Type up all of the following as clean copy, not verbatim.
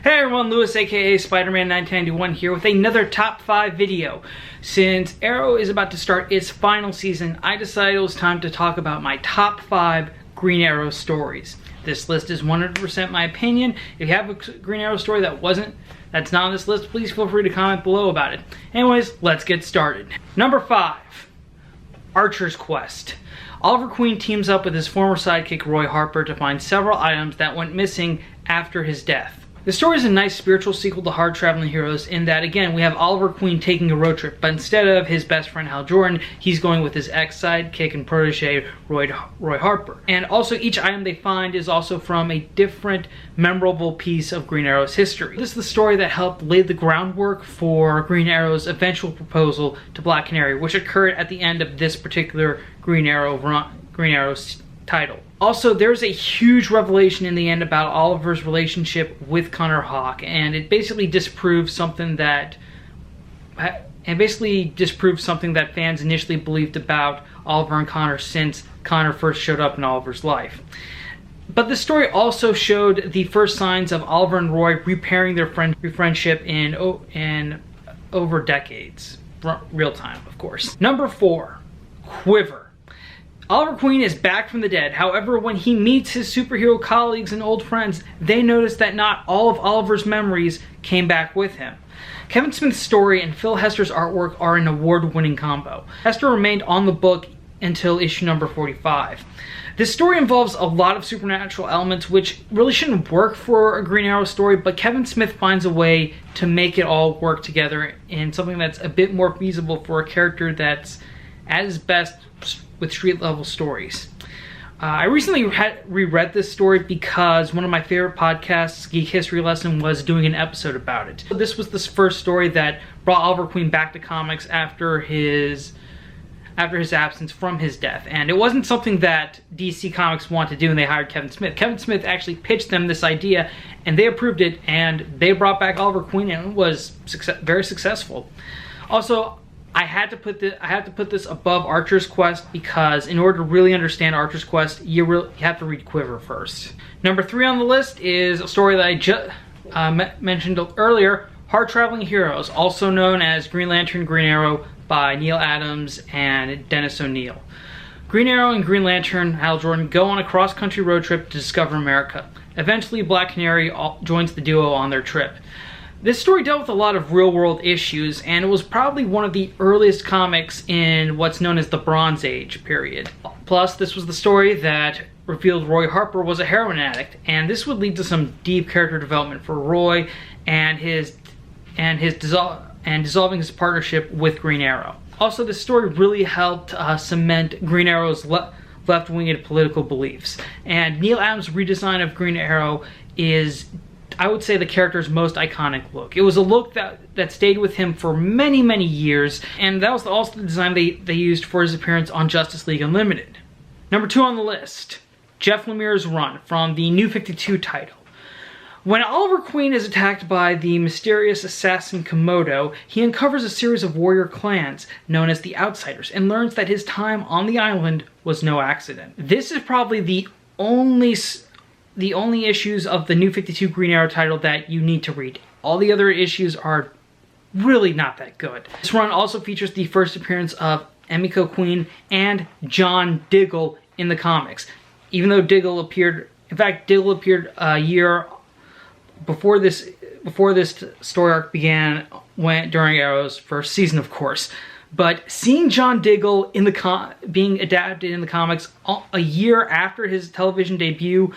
Hey everyone, Lewis aka Spider-Man 1991 here with another top 5 video. Since Arrow is about to start its final season, I decided it was time to talk about my top 5 Green Arrow stories. This list is 100% my opinion. If you have a Green Arrow story that's not on this list, please feel free to comment below about it. Anyways, let's get started. Number 5, Archer's Quest. Oliver Queen teams up with his former sidekick Roy Harper to find several items that went missing after his death. The story is a nice spiritual sequel to Hard Traveling Heroes in that, again, we have Oliver Queen taking a road trip, but instead of his best friend Hal Jordan, he's going with his ex-sidekick and protege Roy Harper. And also each item they find is also from a different memorable piece of Green Arrow's history. This is the story that helped lay the groundwork for Green Arrow's eventual proposal to Black Canary, which occurred at the end of this particular Green Arrow's title. Also, there's a huge revelation in the end about Oliver's relationship with Connor Hawke, and it basically disproves something that fans initially believed about Oliver and Connor since Connor first showed up in Oliver's life. But the story also showed the first signs of Oliver and Roy repairing their friendship in over decades. Real time, of course. Number 4, Quiver. Oliver Queen is back from the dead. However, when he meets his superhero colleagues and old friends, they notice that not all of Oliver's memories came back with him. Kevin Smith's story and Phil Hester's artwork are an award-winning combo. Hester remained on the book until issue number 45. This story involves a lot of supernatural elements which really shouldn't work for a Green Arrow story, but Kevin Smith finds a way to make it all work together in something that's a bit more feasible for a character that's at his best with street level stories. I recently reread this story because one of my favorite podcasts, Geek History Lesson, was doing an episode about it. This was the first story that brought Oliver Queen back to comics after his absence from his death, and it wasn't something that DC Comics wanted to do, and they hired Kevin Smith. Kevin Smith actually pitched them this idea, and they approved it, and they brought back Oliver Queen, and it was very successful. Also, I had to put this above Archer's Quest because in order to really understand Archer's Quest, you have to read Quiver first. Number 3 on the list is a story that I just mentioned earlier, Hard Traveling Heroes, also known as Green Lantern, Green Arrow by Neil Adams and Dennis O'Neil. Green Arrow and Green Lantern, Hal Jordan, go on a cross-country road trip to discover America. Eventually, Black Canary joins the duo on their trip. This story dealt with a lot of real-world issues, and it was probably one of the earliest comics in what's known as the Bronze Age period. Plus, this was the story that revealed Roy Harper was a heroin addict, and this would lead to some deep character development for Roy and dissolving his partnership with Green Arrow. Also, this story really helped cement Green Arrow's left-winged political beliefs, and Neil Adams' redesign of Green Arrow is, I would say, the character's most iconic look. It was a look that stayed with him for many, many years, and that was also the design they used for his appearance on Justice League Unlimited. Number 2 on the list, Jeff Lemire's run from the New 52 title. When Oliver Queen is attacked by the mysterious assassin Komodo, he uncovers a series of warrior clans known as the Outsiders and learns that his time on the island was no accident. This is probably the only issues of the New 52 Green Arrow title that you need to read. All the other issues are really not that good. This run also features the first appearance of Emiko Queen and John Diggle in the comics. Even though Diggle appeared a year before this story arc began, during Arrow's first season, of course. But seeing John Diggle being adapted in the comics a year after his television debut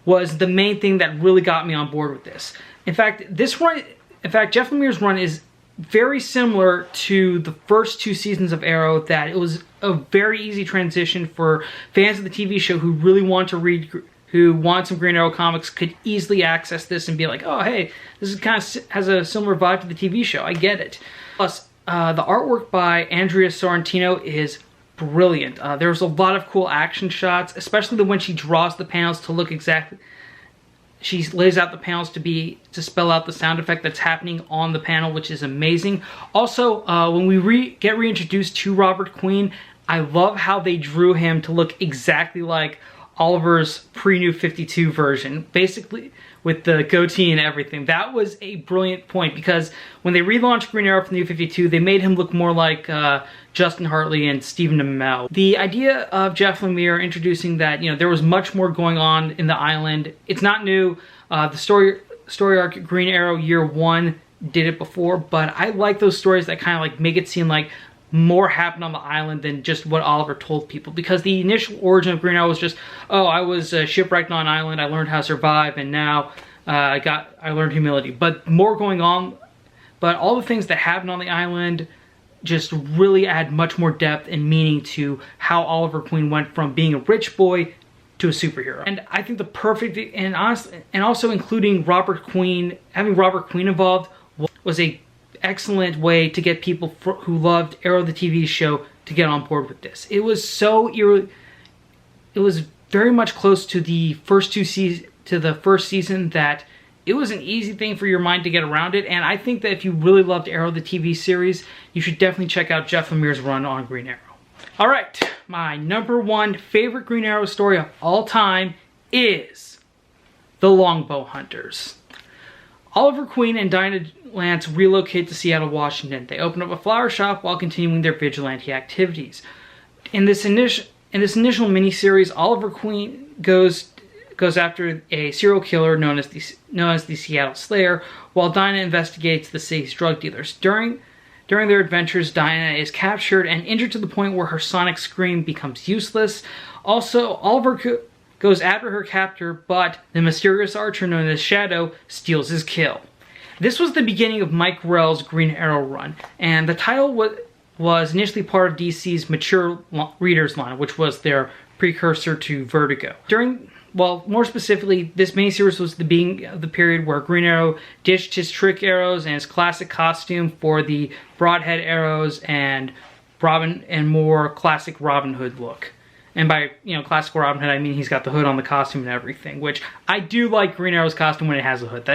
was the main thing that really got me on board with this. In fact, Jeff Lemire's run is very similar to the first 2 seasons of Arrow, that it was a very easy transition for fans of the TV show who really want to read, who want some Green Arrow comics, could easily access this and be like, oh hey, this is kind of has a similar vibe to the TV show, I get it. Plus, the artwork by Andrea Sorrentino is brilliant. There's a lot of cool action shots, especially when she draws the panels to look exactly. She lays out the panels to spell out the sound effect that's happening on the panel, which is amazing. Also, when we get reintroduced to Robert Queen, I love how they drew him to look exactly like Oliver's pre-New 52 version, basically with the goatee and everything. That was a brilliant point, because when they relaunched Green Arrow for the New 52, they made him look more like Justin Hartley and Stephen Amell. The idea of Jeff Lemire introducing that, you know, there was much more going on in the island. It's not new. The story arc Green Arrow Year 1 did it before, but I like those stories that kind of like make it seem like more happened on the island than just what Oliver told people, because the initial origin of Green Arrow was just, oh, I was shipwrecked on an island, I learned how to survive, and now I learned humility. But more going on, but all the things that happened on the island just really add much more depth and meaning to how Oliver Queen went from being a rich boy to a superhero. And I think the perfect, and honestly, and also including Robert Queen, having Robert Queen involved was a excellent way to get people who loved Arrow the TV show to get on board with this. It was so it was very much close to the first season that it was an easy thing for your mind to get around it. And I think that if you really loved Arrow the TV series, you should definitely check out Jeff Lemire's run on Green Arrow. All right, my #1 favorite Green Arrow story of all time is the Longbow Hunters. Oliver Queen and Dinah Lance relocate to Seattle, Washington. They open up a flower shop while continuing their vigilante activities. In this initial miniseries, Oliver Queen goes after a serial killer known as the Seattle Slayer, while Dinah investigates the city's drug dealers. During their adventures, Dinah is captured and injured to the point where her sonic scream becomes useless. Also, Oliver goes after her captor, but the mysterious archer known as Shadow steals his kill. This was the beginning of Mike Grell's Green Arrow run, and the title was initially part of DC's Mature Readers line, which was their precursor to Vertigo. More specifically, this miniseries was the beginning of the period where Green Arrow ditched his trick arrows and his classic costume for the broadhead arrows and more classic Robin Hood look. And by, classic Robin Hood, I mean he's got the hood on the costume and everything, which I do like Green Arrow's costume when it has a hood.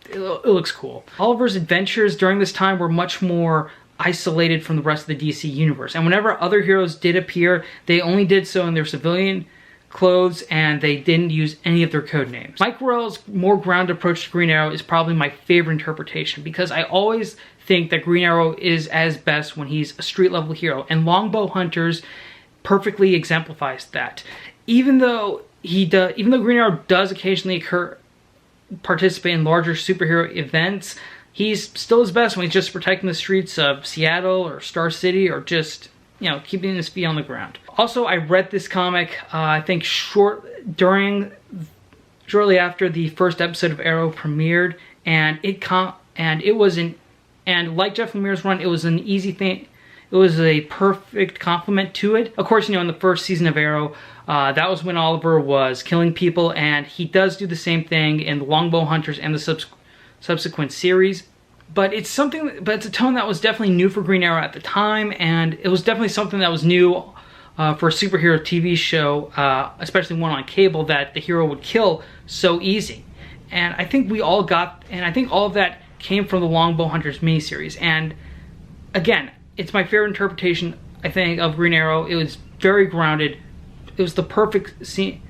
It looks cool. Oliver's adventures during this time were much more isolated from the rest of the DC universe. And whenever other heroes did appear, they only did so in their civilian clothes, and they didn't use any of their code names. Mike Grell's more grounded approach to Green Arrow is probably my favorite interpretation, because I always think that Green Arrow is at best when he's a street level hero, and Longbow Hunters perfectly exemplifies that. Even though Green Arrow does occasionally participate in larger superhero events, he's still his best when he's just protecting the streets of Seattle or Star City, or just keeping his feet on the ground. Also, I read this comic, I think shortly after the first episode of Arrow premiered, and like Jeff Lemire's run, it was an easy thing. It was a perfect complement to it. Of course, in the first season of Arrow, that was when Oliver was killing people, and he does do the same thing in the Longbow Hunters and the subsequent series. But it's a tone that was definitely new for Green Arrow at the time, and it was definitely something that was new for a superhero TV show, especially one on cable, that the hero would kill so easy. And I think all of that came from the Longbow Hunters miniseries. And again, it's my favorite interpretation, I think, of Green Arrow. It was very grounded. It was the perfect scene.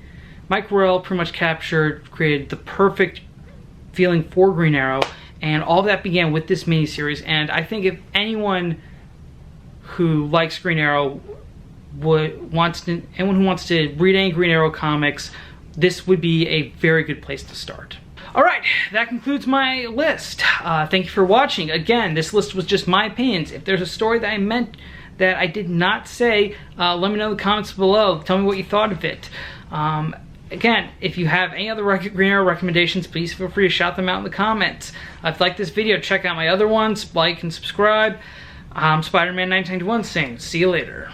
Mike Grell pretty much created the perfect feeling for Green Arrow, and all that began with this miniseries. And I think if anyone who likes Green Arrow wants to read any Green Arrow comics, this would be a very good place to start. Alright, that concludes my list. Thank you for watching. Again, this list was just my opinions. If there's a story that I meant that I did not say, let me know in the comments below. Tell me what you thought of it. Again, if you have any other Green Arrow recommendations, please feel free to shout them out in the comments. If you like this video, check out my other ones, like and subscribe. Spider-Man 1991 saying, see you later.